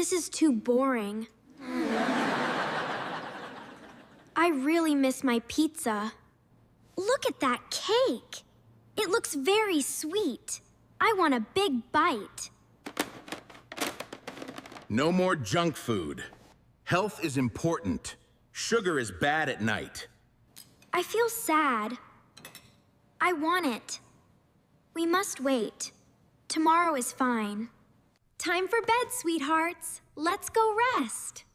This is too boring. I really miss my pizza. Look at that cake. It looks very sweet. I want a big bite. No more junk food. Health is important. Sugar is bad at night. I feel sad. I want it. We must wait. Tomorrow is fine. Time for bed, sweethearts. Let's go rest.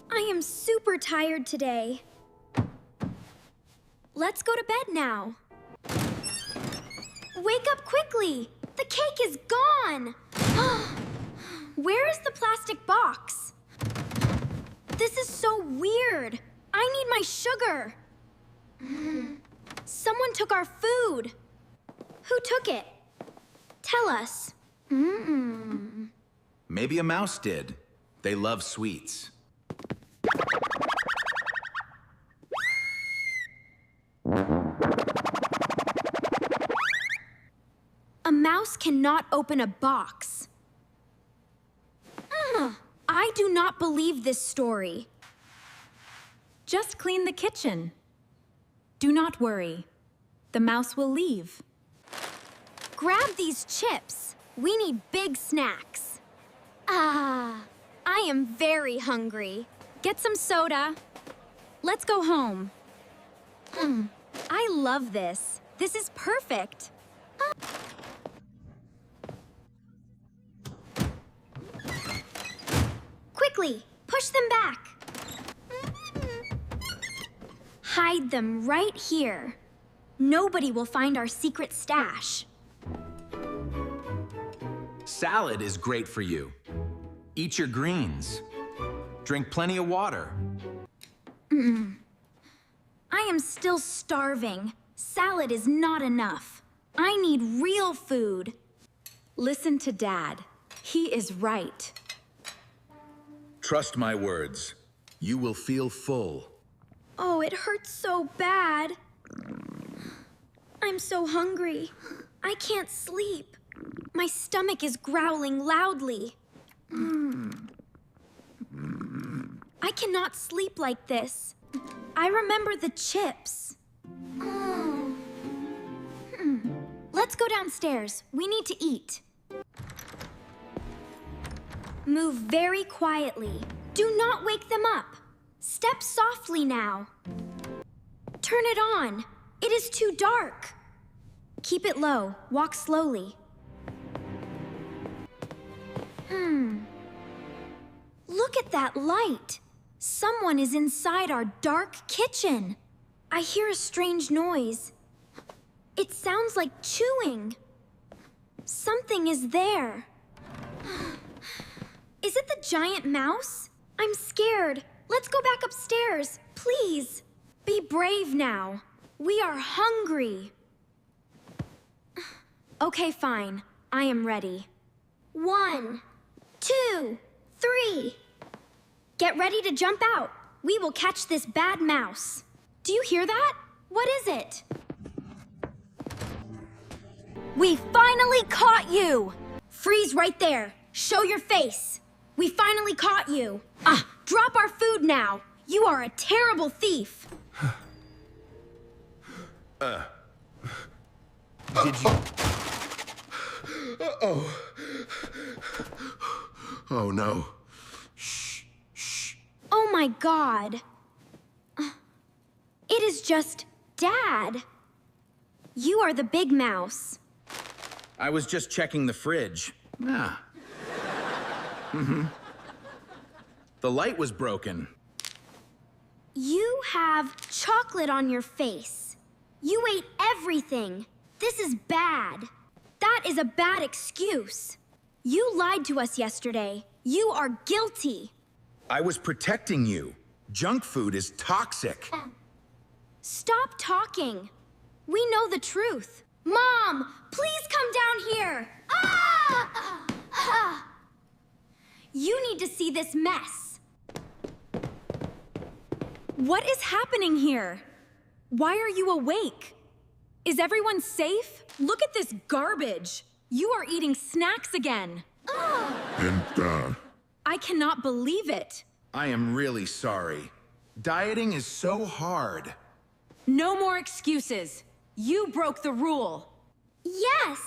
I am super tired today. Let's go to bed now. Wake up quickly! The cake is gone! Where is the plastic box? This is so weird. I need my sugar. Someone took our food. Who took it? Tell us. Maybe a mouse did. They love sweets. A mouse cannot open a box. I do not believe this story. Just clean the kitchen. Do not worry. The mouse will leave. Grab these chips. We need big snacks. I am very hungry. Get some soda. Let's go home. I love this. This is perfect. Quickly, push them back. Hide them right here. Nobody will find our secret stash. Salad is great for you. Eat your greens. Drink plenty of water. I am still starving. Salad is not enough. I need real food. Listen to Dad. He is right. Trust my words. You will feel full. Oh, it hurts so bad. I'm so hungry. I can't sleep. My stomach is growling loudly. I cannot sleep like this. I remember the chips. Let's go downstairs. We need to eat. Move very quietly. Do not wake them up. Step softly now. Turn it on. It is too dark. Keep it low. Walk slowly. Look at that light. Someone is inside our dark kitchen. I hear a strange noise. It sounds like chewing. Something is there. Is it the giant mouse? I'm scared. Let's go back upstairs, please. Be brave now. We are hungry. Okay, fine. I am ready. 1, 2, 3. Get ready to jump out. We will catch this bad mouse. Do you hear that? What is it? We finally caught you! Freeze right there. Show your face. We finally caught you. Drop our food now. You are a terrible thief. Did you... Oh no. Oh my God. It is just Dad. You are the big mouse. I was just checking the fridge. The light was broken. You have chocolate on your face. You ate everything. This is bad. That is a bad excuse. You lied to us yesterday. You are guilty. I was protecting you. Junk food is toxic. Stop talking. We know the truth. Mom, please come down here. You need to see this mess. What is happening here? Why are you awake? Is everyone safe? Look at this garbage. You are eating snacks again. And, I cannot believe it. I am really sorry. Dieting is so hard. No more excuses. You broke the rule. Yes!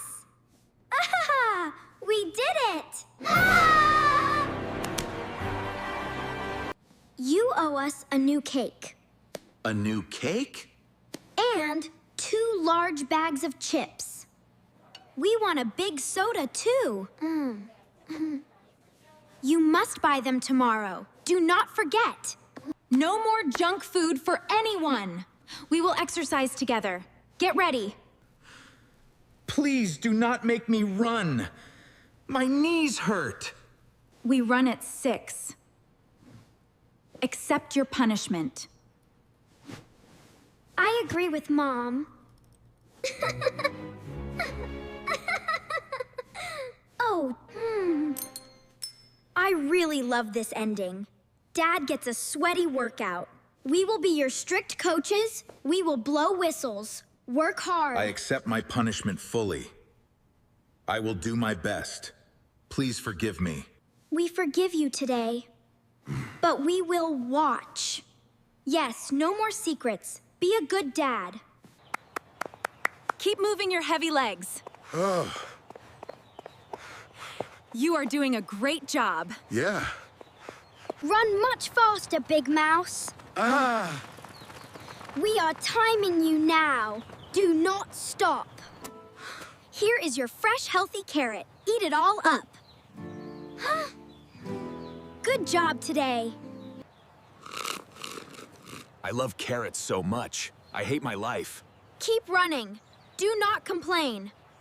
Ah! We did it! Ah! You owe us a new cake. A new cake? And 2 large bags of chips. We want a big soda, too. You must buy them tomorrow. Do not forget. No more junk food for anyone. We will exercise together. Get ready. Please do not make me run. My knees hurt. We run at 6. Accept your punishment. I agree with Mom. Oh, I really love this ending. Dad gets a sweaty workout. We will be your strict coaches. We will blow whistles. Work hard. I accept my punishment fully. I will do my best. Please forgive me. We forgive you today. But we will watch. Yes, no more secrets. Be a good dad. Keep moving your heavy legs. You are doing a great job. yeah. Run much faster, Big Mouse. We are timing you now. Do not stop. Here is your fresh, healthy carrot. Eat it all up. Good job today. I love carrots so much. I hate my life. Keep running. Do not complain.